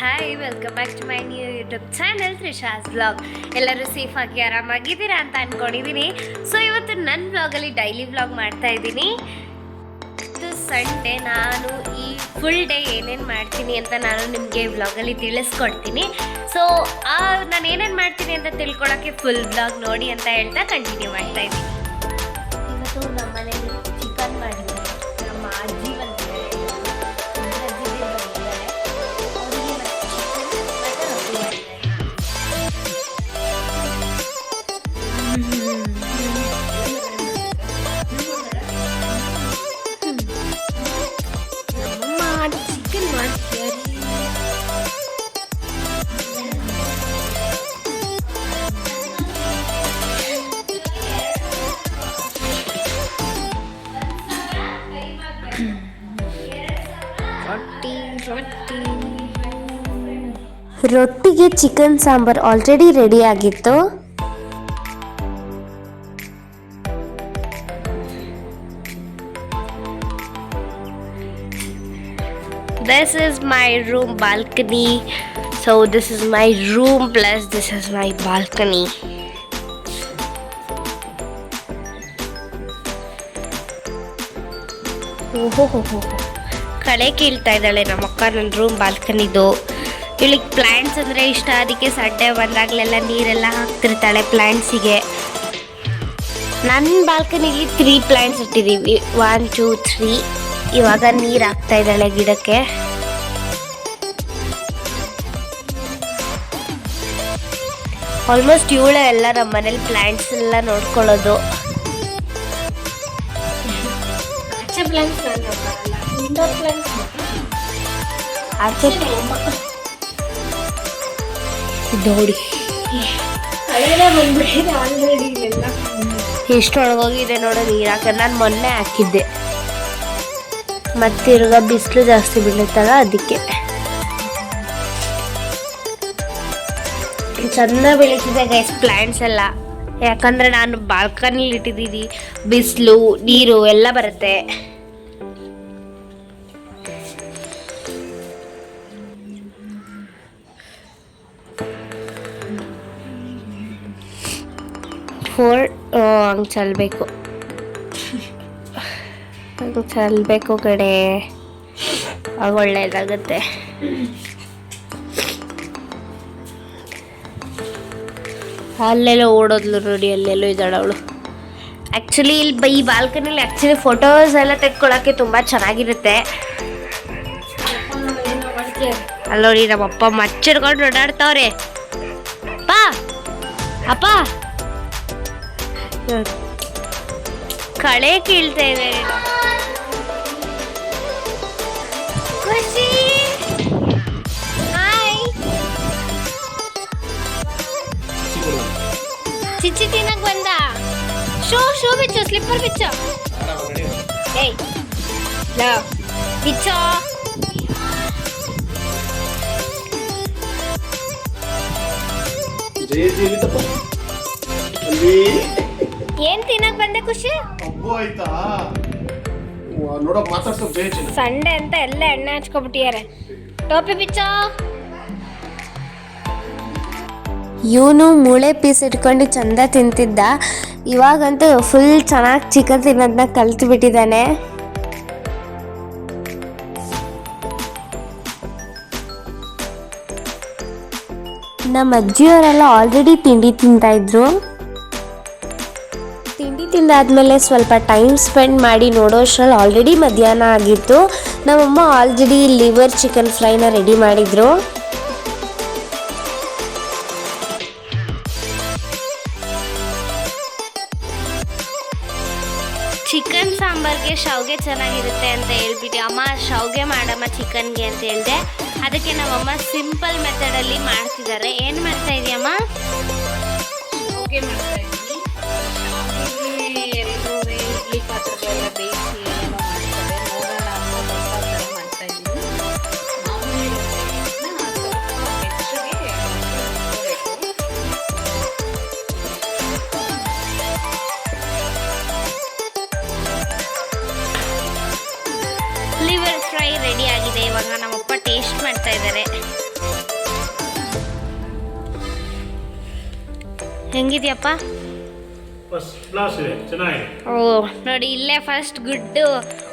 Hi welcome back to my new YouTube channel Trisha's vlog. ಎಲ್ಲರೂ ಸೇಫಾಗಿ ಆರಾಮಾಗಿದ್ದೀರಾ ಅಂತ ಅಂದ್ಕೊಂಡಿದ್ದೀನಿ. ಸೊ ಇವತ್ತು ನನ್ನ ವ್ಲಾಗಲ್ಲಿ ಡೈಲಿ ವ್ಲಾಗ್ ಮಾಡ್ತಾ ಇದ್ದೀನಿ. ಇದು ಸಂಡೇ. ನಾನು ಈ ಫುಲ್ ಡೇ ಏನೇನು ಮಾಡ್ತೀನಿ ಅಂತ ನಾನು ನಿಮಗೆ ವ್ಲಾಗಲ್ಲಿ ತಿಳಿಸ್ಕೊಡ್ತೀನಿ. ಸೊ ನಾನು ಏನೇನು ಮಾಡ್ತೀನಿ ಅಂತ ತಿಳ್ಕೊಳ್ಳೋಕ್ಕೆ ಫುಲ್ ವ್ಲಾಗ್ ನೋಡಿ ಅಂತ ಹೇಳ್ತಾ ಕಂಟಿನ್ಯೂ ಮಾಡ್ತಾ ಇದ್ದೀನಿ. ಇವತ್ತು ನಮ್ಮ ಮನೇಲಿ ಚಿಕನ್ ಮಾಡಿದ್ದಾರೆ. ನಮ್ಮ ಅಜ್ಜಿ ಬಂದಿದ್ದಾರೆ, ಚಿಕನ್ ಮಾಡ್ತಾರೆ. ರೊಟ್ಟಿಗೆ ಚಿಕನ್ ಸಾಂಬಾರ್ ಆಲ್ರೆಡಿ ರೆಡಿ ಆಗಿತ್ತು. This is my room balcony. So this is my room plus this is my balcony. ಓಹೋ ಕಳೆ ಕೀಳ್ತಾ ಇದ್ದಾಳೆ ನಮ್ಮ ಅಕ್ಕ ನನ್ನ ರೂಮ್ ಬಾಲ್ಕನಿದು. ಇವಳಿಗೆ ಪ್ಲ್ಯಾಂಟ್ಸ್ ಅಂದರೆ ಇಷ್ಟ, ಅದಕ್ಕೆ ಸಂಡೇ ಬಂದಾಗಲೆಲ್ಲ ನೀರೆಲ್ಲ ಹಾಕ್ತಿರ್ತಾಳೆ ಪ್ಲ್ಯಾಂಟ್ಸಿಗೆ. ನನ್ನ ಬಾಲ್ಕನಿಗೆ 3 ಪ್ಲ್ಯಾಂಟ್ಸ್ ಇಟ್ಟಿದ್ದೀವಿ, 1 2 3. ಇವಾಗ ನೀರು ಹಾಕ್ತಾ ಇದ್ದಾಳೆ ಗಿಡಕ್ಕೆ. ಆಲ್ಮೋಸ್ಟ್ ಇವಳೆ ಎಲ್ಲ ನಮ್ಮ ಮನೇಲಿ ಪ್ಲ್ಯಾಂಟ್ಸ್ ಎಲ್ಲ ನೋಡ್ಕೊಳ್ಳೋದು. ನೋಡಿ ಎಷ್ಟೊಳಗೋಗಿದೆ ನೋಡೋ ನೀರು ಹಾಕ. ನಾನು ಮೊನ್ನೆ ಹಾಕಿದ್ದೆ, ಮತ್ತಿರುಗ ಬಿಸಿಲು ಜಾಸ್ತಿ ಬೀಳುತ್ತಲ್ಲ ಅದಕ್ಕೆ. ಚೆಂದ ಬೆಳೀತಿದೆ ಗೈಸ್ ಪ್ಲ್ಯಾಂಟ್ಸ್ ಎಲ್ಲ, ಯಾಕಂದರೆ ನಾನು ಬಾಲ್ಕನಿಲಿ ಇಟ್ಟಿದ್ದೀನಿ. ಬಿಸಿಲು ನೀರು ಎಲ್ಲ ಬರುತ್ತೆ. ಹಂಗೆ ಚಲ್ಬೇಕು ಕಡೆ, ಆಗ ಒಳ್ಳೆಯದಾಗುತ್ತೆ. ಅಲ್ಲೆಲ್ಲ ಓಡೋದ್ಲು ನೋಡಿ, ಅಲ್ಲೆಲ್ಲೋ ಇದ್ದಾಳೆ ಅವಳು. ಆ್ಯಕ್ಚುಲಿ ಇಲ್ಲಿ ಈ ಬಾಲ್ಕನಿಲಿ ಆ್ಯಕ್ಚುಲಿ ಫೋಟೋಸ್ ಎಲ್ಲ ತೆಕ್ಕೊಳ್ಳೋಕ್ಕೆ ತುಂಬ ಚೆನ್ನಾಗಿರುತ್ತೆ. ಅಲ್ಲಿ ನೋಡಿ ನಮ್ಮಪ್ಪ ಮಚ್ಚಿಡ್ಕೊಂಡು ಓಡಾಡ್ತಾವ್ರೆ. ಅಪ್ಪ ಕಳೆ ಕೀಳ್ತಾ ಇದ್ದಾರೆ. ಖುಷಿ ಹಾಯ್. ಚಿಚ್ಚಿ ತಿನ್ನಕ್ ಬಂದ. ಶೂ ಬಿಚ್ಚು, ಸ್ಲಿಪ್ಪರ್ ಬಿಚ್ಚು. ಏಯ್ ಬಿಚ್ಚೋ. ಏನ್ ತಿನ್ನಕ್ ಬಂದೆ ಖುಷಿ? ಸಂಡೆ ಅಂತ ಎಲ್ಲ ಎಣ್ಣೆ ಹಚ್ಕೊಬಿಟ್ಟಿದ್ದಾರೆ. ಟೋಪಿ ಬಿಚ್ಚೋ. ಇವನು ಮೂಳೆ ಪೀಸ್ ಇಟ್ಕೊಂಡು ಚಂದ ತಿಂತಿದ್ದ. ಇವಾಗಂತೂ ಫುಲ್ ಚೆನ್ನಾಗಿ ಚಿಕನ್ ತಿನ್ನೋದನ್ನ ಕಲ್ತು ಬಿಟ್ಟಿದ್ದಾನೆ. ನಮ್ಮ ಅಜ್ಜಿಯವರೆಲ್ಲ ಆಲ್ರೆಡಿ ತಿಂಡಿ ತಿಂತಾ ಇದ್ರು. ತಿಂಡಿ ತಿಂದಾದ್ಮೇಲೆ ಸ್ವಲ್ಪ ಟೈಮ್ ಸ್ಪೆಂಡ್ ಮಾಡಿ ನೋಡೋಷ್ಟ್ರಲ್ಲಿ ಆಲ್ರೆಡಿ ಮಧ್ಯಾಹ್ನ ಆಗಿತ್ತು. ನಮ್ಮಮ್ಮ ಆಲ್ರೆಡಿ ಲಿವರ್ ಚಿಕನ್ ಫ್ರೈನ ರೆಡಿ ಮಾಡಿದ್ರು. ಚಿಕನ್ ಸಾಂಬಾರ್ಗೆ ಶಾವಿಗೆ ಚೆನ್ನಾಗಿರುತ್ತೆ ಅಂತ ಹೇಳ್ಬಿಟ್ಟು ಅಮ್ಮ ಶಾವಿಗೆ ಮಾಡಮ್ಮ ಚಿಕನ್ಗೆ ಅಂತ ಹೇಳಿದೆ. ಅದಕ್ಕೆ ನಮ್ಮಮ್ಮ ಸಿಂಪಲ್ ಮೆಥಡಲ್ಲಿ ಮಾಡ್ತಿದ್ದಾರೆ. ಏನು ಮಾಡ್ತಾ ಇದೆಯಮ್ಮ? ಶಾವಿಗೆ ಮಾಡ್ತಾ ಇದ್ದೀನಿ. ಎಲ್ಲರೂ ಇಡ್ಲಿ ಪಾತ್ರೆಗಳೆಲ್ಲ ಬೇಯಿಸಿ ಎಲ್ಲ ಮಾಡ್ತಾರೆ. ನೋಡೋಣ ಅನ್ನೋ ಹೊಸ ಥರ ಮಾಡ್ತಾ ಇದ್ದೀನಿ. ಮಾಮೂಲಿ ಹೆಚ್ಚಿಗೆ ಲಿವರ್ ಫ್ರೈ ರೆಡಿ ಆಗಿದೆ. ಇವಾಗ ನಮ್ಮಪ್ಪ ಟೇಸ್ಟ್ ಮಾಡ್ತಾ ಇದ್ದಾರೆ. ಹೆಂಗಿದ್ಯಪ್ಪ? ಫಸ್ಟ್ ಕ್ಲಾಸ್ ಇದೆ, ಚೆನ್ನಾಗಿದೆ. ಓ ನೋಡಿ, ಇಲ್ಲೇ ಫಸ್ಟ್ ಗುಡ್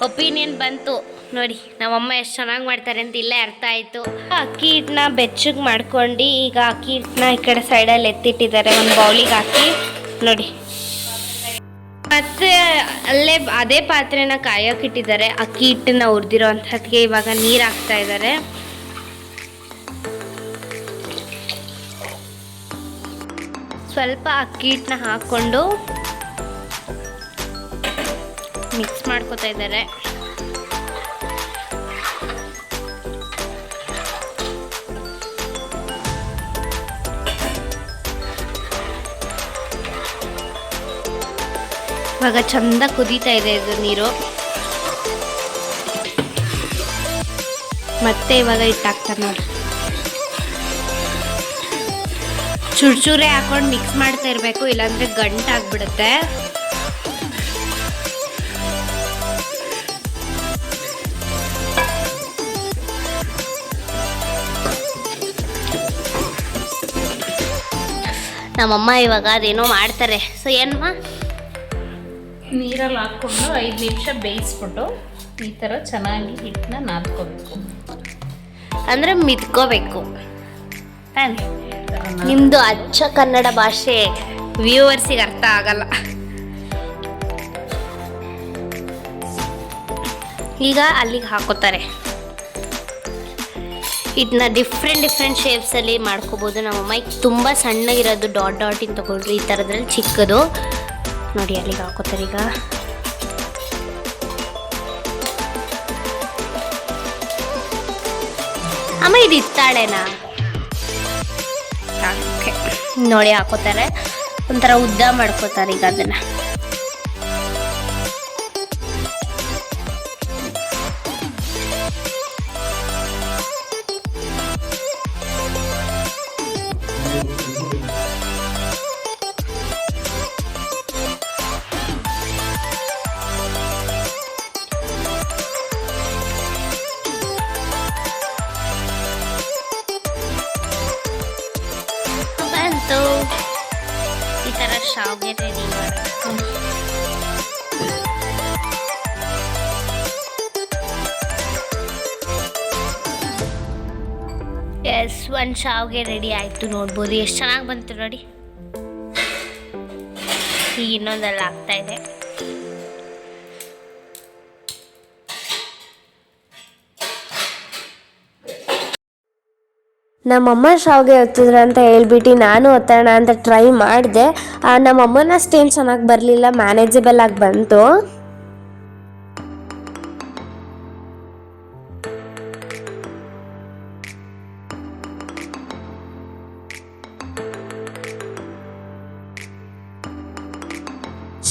ಒಪಿನಿಯನ್ ಬಂತು ನೋಡಿ. ನಮ್ಮಮ್ಮ ಎಷ್ಟು ಚೆನ್ನಾಗಿ ಮಾಡ್ತಾರೆ ಅಂತ ಇಲ್ಲೇ ಅರ್ಥ ಆಯಿತು. ಅಕ್ಕಿ ಹಿಟ್ಟನ್ನ ಬೆಚ್ಚಗೆ ಮಾಡ್ಕೊಂಡು ಈಗ ಅಕ್ಕಿ ಹಿಟ್ಟನ್ನ ಈ ಕಡೆ ಸೈಡಲ್ಲಿ ಎತ್ತಿಟ್ಟಿದ್ದಾರೆ ಒಂದು ಬೌಲಿಗೆ ಹಾಕಿ ನೋಡಿ. ಮತ್ತೆ ಅಲ್ಲೇ ಅದೇ ಪಾತ್ರೆನ ಕಾಯೋಕೆ ಇಟ್ಟಿದ್ದಾರೆ. ಅಕ್ಕಿ ಹಿಟ್ಟನ್ನ ಹುರಿದಿರೋ ಅಂಥದ್ಗೆ ಇವಾಗ ನೀರು ಹಾಕ್ತಾ ಇದ್ದಾರೆ. ಸ್ವಲ್ಪ ಅಕ್ಕಿ ಹಿಟ್ಟನ್ನ ಹಾಕ್ಕೊಂಡು ಮಿಕ್ಸ್ ಮಾಡ್ಕೊತಾ ಇದ್ದಾರೆ. ಇವಾಗ ಚಂದ ಕುದೀತಾ ಇದೆ ಇದು ನೀರು. ಮತ್ತೆ ಇವಾಗ ಹಿಟ್ಟಾಕ್ತಾರೆ ನೋಡಿ. ಚೂರೇ ಹಾಕೊಂಡು ಮಿಕ್ಸ್ ಮಾಡ್ತಾ ಇರಬೇಕು, ಇಲ್ಲಾಂದ್ರೆ ಗಂಟಾಗ್ಬಿಡುತ್ತೆ. ನಮ್ಮಮ್ಮ ಇವಾಗ ಅದೇನೋ ಮಾಡ್ತಾರೆ. ಸೊ ಏನಮ್ಮ? ನೀರಲ್ಲಿ ಹಾಕ್ಕೊಂಡು 5 ನಿಮಿಷ ಬೇಯಿಸ್ಬಿಟ್ಟು ಈ ಥರ ಚೆನ್ನಾಗಿ ಹಿಟ್ಟನ್ನ ನಾದ್ಕೋಬೇಕು, ಅಂದರೆ ಮಿದ್ಕೋಬೇಕು ತಾನೆ. ನಿಮ್ಮದು ಅಚ್ಚ ಕನ್ನಡ ಭಾಷೆ ವ್ಯೂವರ್ಸಿಗೆ ಅರ್ಥ ಆಗಲ್ಲ. ಈಗ ಅಲ್ಲಿಗೆ ಹಾಕೋತಾರೆ. ಇದನ್ನ ಡಿಫ್ರೆಂಟ್ ಶೇಪ್ಸಲ್ಲಿ ಮಾಡ್ಕೋಬೋದು. ನಮ್ಮಮ್ಮ ಈಗ ತುಂಬ ಸಣ್ಣಗಿರೋದು ಡಾಟಿಂಗ್ ತೊಗೊಂಡ್ರು, ಈ ಥರದ್ರಲ್ಲಿ ಚಿಕ್ಕದು ನೋಡಿ ಅಲ್ಲಿಗೆ ಹಾಕೋತಾರೆ. ಈಗ ಅಮ್ಮ ಇದು ಇತ್ತಾಳೆನಾ? ನೋಡಿ ಹಾಕೋತಾರೆ, ಒಂಥರ ಉದ್ದ ಮಾಡ್ಕೋತಾರೆ. ಈಗ ಅದನ್ನ ಬಂತು. ಈ ಥರ ಶಾವ್ಗೆ ರೆಡಿ ಮಾಡಬೇಕು. ಎಸ್, ಒಂದು ಶಾವ್ಗೆ ರೆಡಿ ಆಯಿತು. ನೋಡ್ಬೋದು ಎಷ್ಟು ಚೆನ್ನಾಗಿ ಬಂತು ನೋಡಿ. ಈಗ ಇನ್ನೊಂದೆಲ್ಲ ಆಗ್ತಾ ಇದೆ. ನಮ್ಮಮ್ಮ ಶಾವಿಗೆ ಒತ್ತಿದ್ರು ಅಂತ ಹೇಳ್ಬಿಟ್ಟು ನಾನು ಒತ್ತೋಣ ಅಂತ ಟ್ರೈ ಮಾಡಿದೆ. ನಮ್ಮಮ್ಮನ ಅಷ್ಟೇನು ಚೆನ್ನಾಗಿ ಬರಲಿಲ್ಲ, ಮ್ಯಾನೇಜಬಲ್ ಆಗಿ ಬಂತು.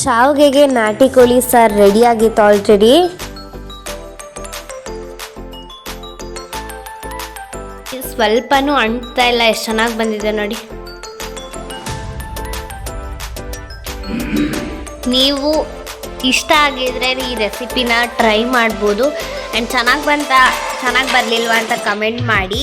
ಶಾವಿಗೆಗೆ ನಾಟಿ ಕೋಳಿ ಸಾರು ರೆಡಿಯಾಗಿತ್ತು ಆಲ್ರೆಡಿ. ಸ್ವಲ್ಪನೂ ಅಂಟ್ತಾ ಇಲ್ಲ, ಎಷ್ಟು ಚೆನ್ನಾಗಿ ಬಂದಿದೆ ನೋಡಿ. ನೀವು ಇಷ್ಟ ಆಗಿದ್ರೆ ಈ ರೆಸಿಪಿನ ಟ್ರೈ ಮಾಡ್ಬೋದು. ಆ್ಯಂಡ್ ಚೆನ್ನಾಗಿ ಬರಲಿಲ್ವಾ ಅಂತ ಕಮೆಂಟ್ ಮಾಡಿ.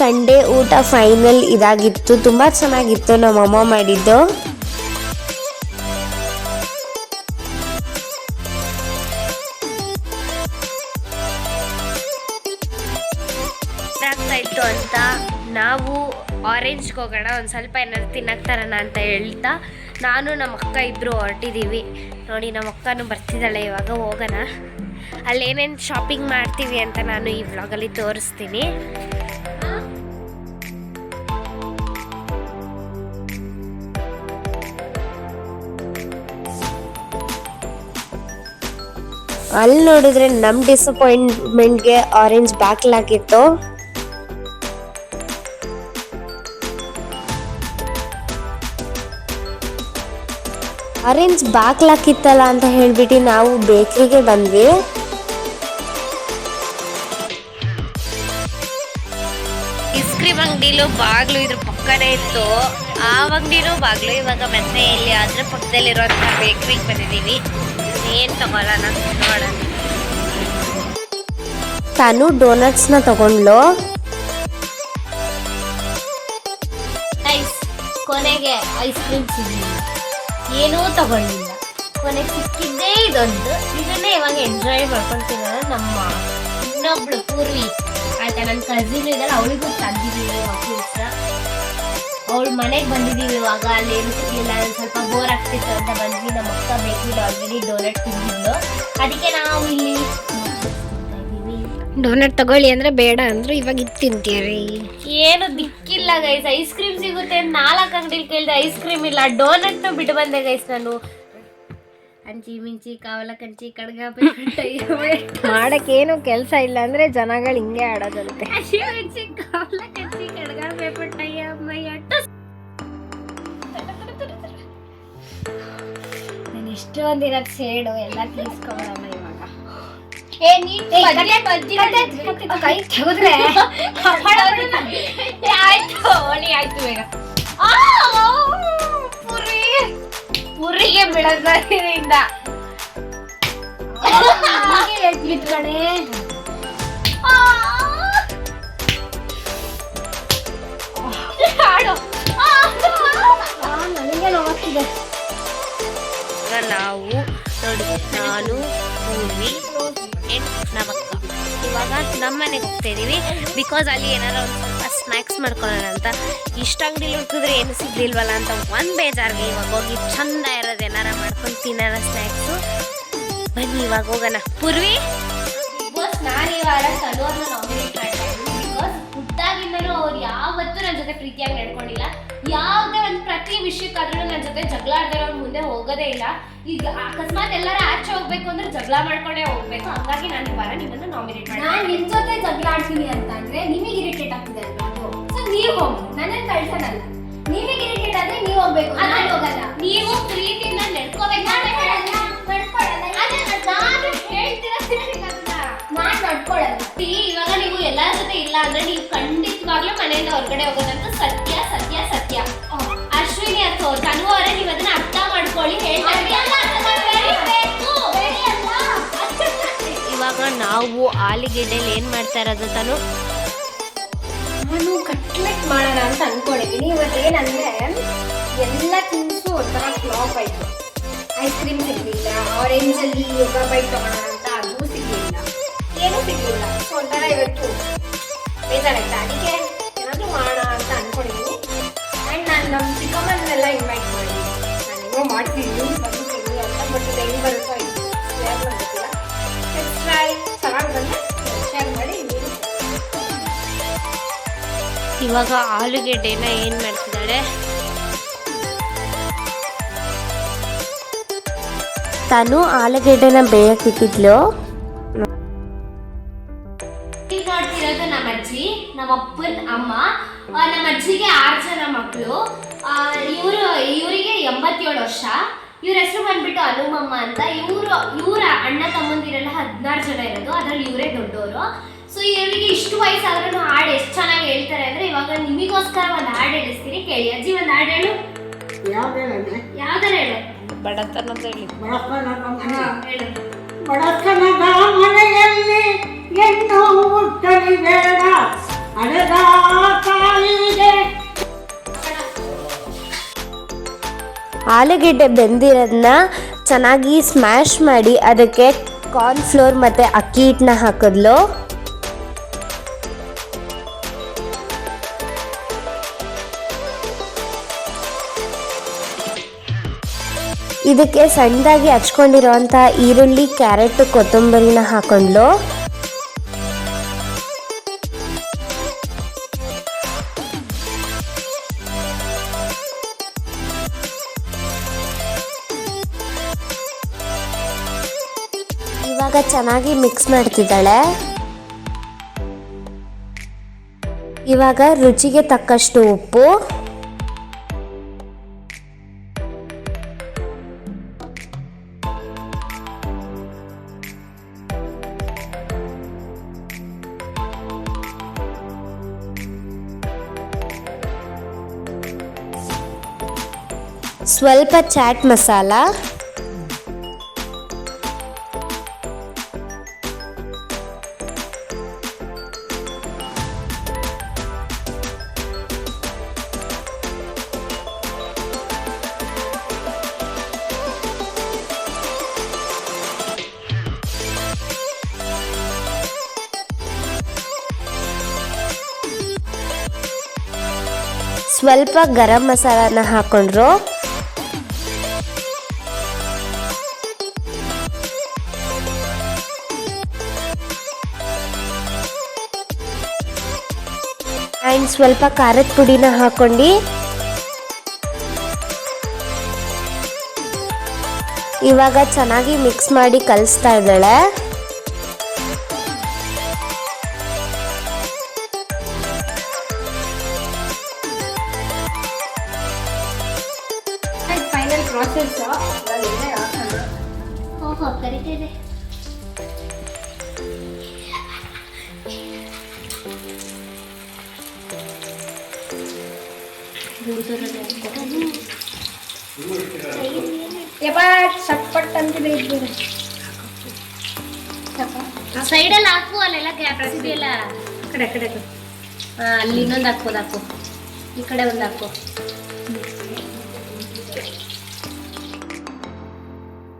ಸಂಡೇ ಊಟ ಫೈನಲ್ ಇದಾಗಿತ್ತು. ತುಂಬ ಚೆನ್ನಾಗಿತ್ತು ನಮ್ಮಮ್ಮ ಮಾಡಿದ್ದು. ಆಗ್ತಾ ಇತ್ತು ಅಂತ ನಾವು ಆರೆಂಜ್ಗೆ ಹೋಗೋಣ, ಒಂದು ಸ್ವಲ್ಪ ಏನಾದ್ರು ತಿನ್ನಕ್ಕೆ ತರೋಣ ಅಂತ ಹೇಳ್ತಾ ನಾನು ನಮ್ಮ ಅಕ್ಕ ಇಬ್ಬರು ಹೊರಟಿದ್ದೀವಿ. ನೋಡಿ ನಮ್ಮ ಅಕ್ಕನೂ ಬರ್ತಿದ್ದಾಳೆ. ಇವಾಗ ಹೋಗೋಣ. ಅಲ್ಲೇನೇನು ಶಾಪಿಂಗ್ ಮಾಡ್ತೀವಿ ಅಂತ ನಾನು ಈ ವ್ಲಾಗಲ್ಲಿ ತೋರಿಸ್ತೀನಿ. ಅಲ್ಲಿ ನೋಡಿದ್ರೆ ನಮ್ಮ ಡಿಸಪಾಯಿಂಟ್ಮೆಂಟ್ಗೆ ಆರೆಂಜ್ ಬಾಕ್ಲಾಗಿತ್ತು. ಆರೆಂಜ್ ಬಾಕ್ಲಾಕಿತ್ತಲ್ಲ ಅಂತ ಹೇಳ್ಬಿಟ್ಟು ನಾವು ಬೇಕ್ರಿಗೆ ಬಂದ್ವಿ. ಐಸ್ ಕ್ರೀಮ್ ಅಂಗಡಿಲೂ ಬಾಗ್ಲು ಇದ್ರ ಪಕ್ಕನೇ ಇತ್ತು, ಆ ಅಂಗಡಿನೂ ಬಾಗ್ಲು. ಇವಾಗ ಮತ್ತೆ ಇಲ್ಲಿ ಅದ್ರ ಪಕ್ಕದಲ್ಲಿರುವಂಥ ಬೇಕ್ರಿಗೆ ಬಂದಿದ್ದೀವಿ. ಏನು ತಗೊಳ್ಳೋಣ ನೋಡೋಣ. ತಾನು ಡೋನಟ್ಸ್ನ ತಗೊಂಡ್ಲು. ಕೊನೆಗೆ ಐಸ್ ಕ್ರೀಮ್ ಸಿಗಲಿಲ್ಲ, ಏನೂ ತಗೊಳ್ಳಿಲ್ಲ. ಕೊನೆಗೆ ಸಿಕ್ಕಿದ್ದೇ ಇದನ್ನೇ ಇವಾಗ ಎಂಜಾಯ್ ಮಾಡ್ಕೊಳ್ತಿದ್ದಾರೆ ನಮ್ಮ ಇನ್ನೊಬ್ಳು ಪೂರ್ವಿ ಆಯ್ತಾ. ನನ್ನ ಕಸಿನ್ ಇದ್ದಾಳೆ, ಅವಳಿಗೂ ತಂದಿದ್ದೀವಿ ವಾಕಿಂಗ್ಸ್ನ. ಅವಳ ಮನೆಗೆ ಬಂದಿದ್ದೀವಿ ಇವಾಗ. ಅಲ್ಲಿ ಏನು ಸಿಗಲಿಲ್ಲ, ಸ್ವಲ್ಪ ಬೋರ್ ಆಗ್ತಿತ್ತು ಅಂತ ಬಂದ್ವಿ. ನಮ್ಮ ಅಕ್ಕ ಬೇಕಿಲ್ಲ, ಆಲ್ರೆಡಿ ಡೋನಟ್ ತಿಂದಿದ್ಲು, ಅದಕ್ಕೆ ನಾವು ಇಲ್ಲಿ ಡೋನಟ್ ತಗೊಳ್ಳಿ ಅಂದ್ರೆ ಬೇಡ ಅಂದ್ರೆ ಇವಾಗ ಇದು ತಿಂತೀರಿ. ಏನು ದಿಕ್ಕಿಲ್ಲ ಗೈಸ್. ಐಸ್ ಕ್ರೀಮ್ ಸಿಗುತ್ತೆ 4 ಅಂಗಡಿಲಿ ಕೇಳಿದೆ, ಐಸ್ ಕ್ರೀಮ್ ಇಲ್ಲ. ಡೋನಟ್ನು ಬಿಟ್ಟು ಬಂದೆ ಗೈಸ್ ನಾನು. ಅಂಚಿ ಮಿಂಚಿ ಕಾವಲ ಕಂಚಿ ಕಡ್ಗ ಮಾಡಕ್ಕೆ ಏನು ಕೆಲಸ ಇಲ್ಲ ಅಂದ್ರೆ ಜನಗಳು ಹಿಂಗೆ ಆಡೋದಂತೆ. ಹಸಿ ಮಿಂಚಿ ಕಾವಲ ಕಂಚಿ ಕಡ್ಗ ಬೇಪಟ್ಟಯ್ಯ ಅಮ್ಮಯ್ಯ. ನಾನು ಎಷ್ಟೊಂದಿನ ಸೇಡು ಎಲ್ಲ ತೀರ್ಸ್ಕೊಳ್ಳೋಣ ಇವಾಗ. ಆಯ್ತು ಬೇಗ. ಪುರಿಗೆ ಬೆಳಗ್ಗಿಂದ ಕಣೆ. ನನಗೆ ನೋಡ್ತಿದೆ. ನಾವು ನೋಡಿ, ನಾನು ಪೂರ್ವಿ ನಮ್ಮಕ್ಕ ಇವಾಗ ನಮ್ಮ ಮನೆಗೆ ಹೋಗ್ತಾ ಇದೀವಿ. ಬಿಕಾಸ್ ಅಲ್ಲಿ ಏನಾರ ಒಂದು ಸ್ವಲ್ಪ ಸ್ನ್ಯಾಕ್ಸ್ ಮಾಡ್ಕೊಳ್ಳೋಣ ಅಂತ. ಇಷ್ಟ ಅಂಗಡಿಲಿ ಹುಡುಕಿದ್ರೆ ಏನು ಸಿಗ್ಲಿಲ್ವಲ್ಲ ಅಂತ ಒಂದು ಬೇಜಾರಿಗೆ ಇವಾಗ ಹೋಗಿ ಚಂದ ಇರೋದು ಏನಾರ ಮಾಡ್ಕೊಂಡು ತಿನ್ನೋಣ ಸ್ನ್ಯಾಕ್ಸು. ಬನ್ನಿ ಇವಾಗ ಹೋಗೋಣ. ಪೂರ್ವಿ ಬಿಕಾಸ್ ನಾನು ಇವಾಗ ತನುವನ್ನ ನಾಮಿನೇಟ್ ಮಾಡ್ತಾ ಇದ್ದೀನಿ. ಬಿಕಾಸ್ ಹುಟ್ಟಾಗಿಂದನೂ ಅವ್ರು ಯಾವತ್ತೂ ನನ್ನ ಜೊತೆ ಪ್ರೀತಿಯಾಗಿ ನಡ್ಕೊಂಡಿಲ್ಲ. ಯಾವುದೇ ಒಂದು ಪ್ರತಿ ವಿಷಯಕ್ಕಾದ್ರೂ ನನ್ನ ಜೊತೆ ಜಗಳ ಆಡ್ದೇ ಅವ್ರ ಮುಂದೆ ಹೋಗೋದೇ ಇಲ್ಲ. ಈಗ ಅಕಸ್ಮಾತ್ ಎಲ್ಲಾರ ಆಚೆ ಹೋಗ್ಬೇಕು ಅಂದ್ರೆ ಜಗಳ ಮಾಡ್ಕೊಂಡೇ ಹೋಗ್ಬೇಕು. ಹಂಗಾಗಿ ನಾನು ಇವಾಗ ನಿಮ್ಮನ್ನು ನಾಮಿನೇಟ್ ಮಾಡಿ. ನಾನು ನಿಮ್ ಜೊತೆ ಜಗಳ ಆಡ್ತೀನಿ ಅಂತ ಅಂದ್ರೆ ನಿಮಗೆ ಇರಿಟೇಟ್ ಆಗ್ತಿದೆ ಅಲ್ವಾ ಅದು? ಸೊ ನೀವು ಹೋಗಿ, ನನ್ನನ್ನು ಕಳ್ಸೋದಲ್ಲ. ನಿಮಗೆ ಇರಿಟೇಟ್ ಆದ್ರೆ ನೀವು ಹೋಗ್ಬೇಕು, ನಾನು ಹೋಗಲ್ಲ. ನೀವು ಪ್ರೀತಿಯಿಂದ ನಡ್ಕೋಬೇಕು. ನಾನು ನಡ್ಕೊಳ್ಳಲ್ಲ. ಇವಾಗ ನೀವು ಎಲ್ಲಾರ ಜೊತೆ ಇಲ್ಲ ಅಂದ್ರೆ ನೀವು ಖಂಡಿತವಾಗ್ಲೂ ಮನೆಯಿಂದ ಹೊರಗಡೆ ಹೋಗೋದಂತ ಸತ್ಯ ಸತ್ಯ ಸತ್ಯ. ಅಶ್ವಿನಿ ಅಥವಾ ತನು ಅವರೇ ನೀವು ಅದನ್ನ ಅರ್ಥ ಮಾಡ್ಕೊಳ್ಳಿ. ಇವಾಗ ನಾವು ಆಲೂಗೆಡ್ಡೆಲಿ ಏನ್ ಮಾಡ್ತಾ ಇರೋದು ತನು? ನಾನು ಕಟ್ಲೆಟ್ ಮಾಡೋಣ ಅಂತ ಅನ್ಕೊಂಡಿದ್ದೀನಿ. ಇವತ್ತೇನಂದ್ರೆ ಎಲ್ಲ ತಿನ್ಸು ಒಂಥರ ಫ್ಲಾಪ್ ಆಯ್ತು. ಐಸ್ ಕ್ರೀಮ್ ಸಿಗ್ಲಿಲ್ಲ, ಆರೆಂಜಲ್ಲಿ ಯೋಗ ಬೈಟ್ ತಗೋಣ ಅಂತ ಅದು ಸಿಗ್ಲಿಲ್ಲ, ಏನೂ ಸಿಗ್ಲಿಲ್ಲ. ಸೊ ಒಂಥರ ಇವತ್ತು ಬೇಜಾರಾಯ್ತು. ಅದಕ್ಕೆ ಏನಾದರೂ ಮಾಡೋಣ ಅಂತ ಅನ್ಕೊಂಡಿದ್ದೀನಿ. ಆ್ಯಂಡ್ ನಾನು ನಮ್ಮ ಚಿಕ್ಕಮ್ಮನ್ನೆಲ್ಲ ಇನ್ವೈಟ್ ಮಾಡಿದ್ದೀನಿ. ನಾನು ಏನೋ ಮಾಡ್ತೀನಿ ಬಂದಿದ್ದೀನಿ ಅಂತ, ಬಟ್ ಇದು ಹೆಂಗೆ ಬರುತ್ತೋ ಇದು ಶೇರ್ ಮಾಡ್ತಿಲ್ಲ. ಟ್ರೈ ಚೆನ್ನಾಗಿ ಬಂದರೆ ಶೇರ್ ಮಾಡಿ. ಇವಾಗ ಆಲೂಗೆಡ್ಡೆನ ಏನ್ ಮಾಡ್ತಿದ್ದಾಳೆ? ತಾನು ಆಲೂಗೆಡ್ಡೆನ ಬೇಯಕ್ಕಿಟ್ಟಿದ್ಲು. ನೋಡ್ತಿರೋದು ನಮ್ಮ ಅಜ್ಜಿ, ನಮ್ಮ ಅಪ್ಪನ ಅಮ್ಮ. ನಮ್ಮ ಅಜ್ಜಿಗೆ 6 ಜನ ಮಕ್ಕಳು. ಇವರಿಗೆ 87 ವರ್ಷ. ಇವ್ರ ಹೆಸರು ಬಂದ್ಬಿಟ್ಟು ಹನುಮಮ್ಮ ಅಂತ. ಇವರ ಅಣ್ಣ ತಮ್ಮಂದಿರೆಲ್ಲ 16 ಜನ ಇರೋದು, ಅದ್ರಲ್ಲಿ ಇವರೇ ದೊಡ್ಡವರು. ಸೊ ಇವರಿಗೆ ಇಷ್ಟು ವಯಸ್ಸಾದ್ರೂ ಹಾಡು ಎಷ್ಟು ಚೆನ್ನಾಗಿ ಹೇಳ್ತಾರೆ ಅಂದ್ರೆ, ಇವಾಗ ನಿಮಗೋಸ್ಕರ ಒಂದು ಹಾಡು ಹೇಳಿಸ್ತೀನಿ, ಕೇಳಿ. ಅಜ್ಜಿ ಒಂದು ಹಾಡು ಹೇಳು. ಯಾವ್ದಾರ ಹೇಳು. ಬಡತನದ ಹೇಳಿ. ಹೇಳು. ಬಡತನದ ಮನೆಯಲ್ಲಿ ಹೆಣ್ಣು ಹುಟ್ಟಲಿ ಬೇಡ, ಹಳೆದ ತಾಯಿಗೆ. ಆಲೂಗೆಡ್ಡೆ ಬೆಂದಿರೋದನ್ನ ಚೆನ್ನಾಗಿ ಸ್ಮ್ಯಾಶ್ ಮಾಡಿ ಅದಕ್ಕೆ ಕಾರ್ನ್ಫ್ಲೋರ್ ಮತ್ತು ಅಕ್ಕಿ ಹಿಟ್ಟನ್ನ ಹಾಕಿದ್ಲು. ಇದಕ್ಕೆ ಸಣ್ಣದಾಗಿ ಹಚ್ಕೊಂಡಿರೋಂಥ ಈರುಳ್ಳಿ, ಕ್ಯಾರೆಟ್, ಕೊತ್ತಂಬರಿನ ಹಾಕೊಂಡ್ಲು. ಇವಾಗ ಚೆನ್ನಾಗಿ ಮಿಕ್ಸ್ ಮಾಡ್ತಿದ್ದಾಳೆ. ಇವಾಗ ರುಚಿಗೆ ತಕ್ಕಷ್ಟು ಉಪ್ಪು, ಸ್ವಲ್ಪ ಚಾಟ್ ಮಸಾಲ, ಸ್ವಲ್ಪ ಗರಂ ಮಸಾಲಾನ ಹಾಕೊಂಡ್ರು. ಆ್ಯಂಡ್ ಸ್ವಲ್ಪ ಖಾರದ ಪುಡಿನ ಹಾಕೊಂಡು ಇವಾಗ ಚೆನ್ನಾಗಿ ಮಿಕ್ಸ್ ಮಾಡಿ ಕಲಿಸ್ತಾ ಇದ್ದಾಳೆ. ಫೈನಲ್ ಪ್ರಾಸೆಸ್ ಓಹೋ ಕರಿತಿದೆ. ಚಪ್ಪಟ್ ಅಂತಿದೆ ಇದ್ದೀರಿ ಸೈಡಲ್ಲಿ ಹಾಕು, ಅಲ್ಲೆಲ್ಲ ಗ್ಯಾಪ್ ಇದೆಯಲ್ಲ. ಕಡೆ ಕಡೆ ಅಲ್ಲಿ ಇನ್ನೊಂದು ಹಾಕು, ಈ ಕಡೆ ಒಂದು ಹಾಕು.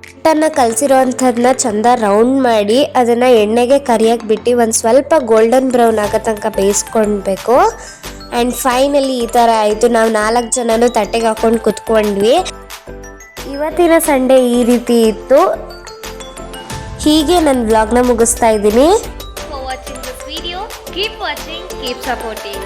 ಹಿಟ್ಟನ್ನು ಕಲಸಿರೋವಂಥದ್ದನ್ನ ಚಂದ ರೌಂಡ್ ಮಾಡಿ ಅದನ್ನು ಎಣ್ಣೆಗೆ ಕರಿಯಕ್ಕೆ ಬಿಟ್ಟು ಒಂದು ಸ್ವಲ್ಪ ಗೋಲ್ಡನ್ ಬ್ರೌನ್ ಆಗೋ ತನಕ ಬೇಯಿಸ್ಕೊಳ್ಬೇಕು. ಆ್ಯಂಡ್ ಫೈನಲಿ ಈ ಥರ ಆಯಿತು. ನಾವು 4 ಜನನು ತಟ್ಟೆಗೆ ಹಾಕೊಂಡು ಕುತ್ಕೊಂಡ್ವಿ. ಇವತ್ತಿನ ಸಂಡೇ ಈ ರೀತಿ ಇತ್ತು. ಹೀಗೆ ನನ್ನ ವ್ಲಾಗ್ನ ಮುಗಿಸ್ತಾ ಇದ್ದೀನಿ. For watching this video, keep watching, keep supporting.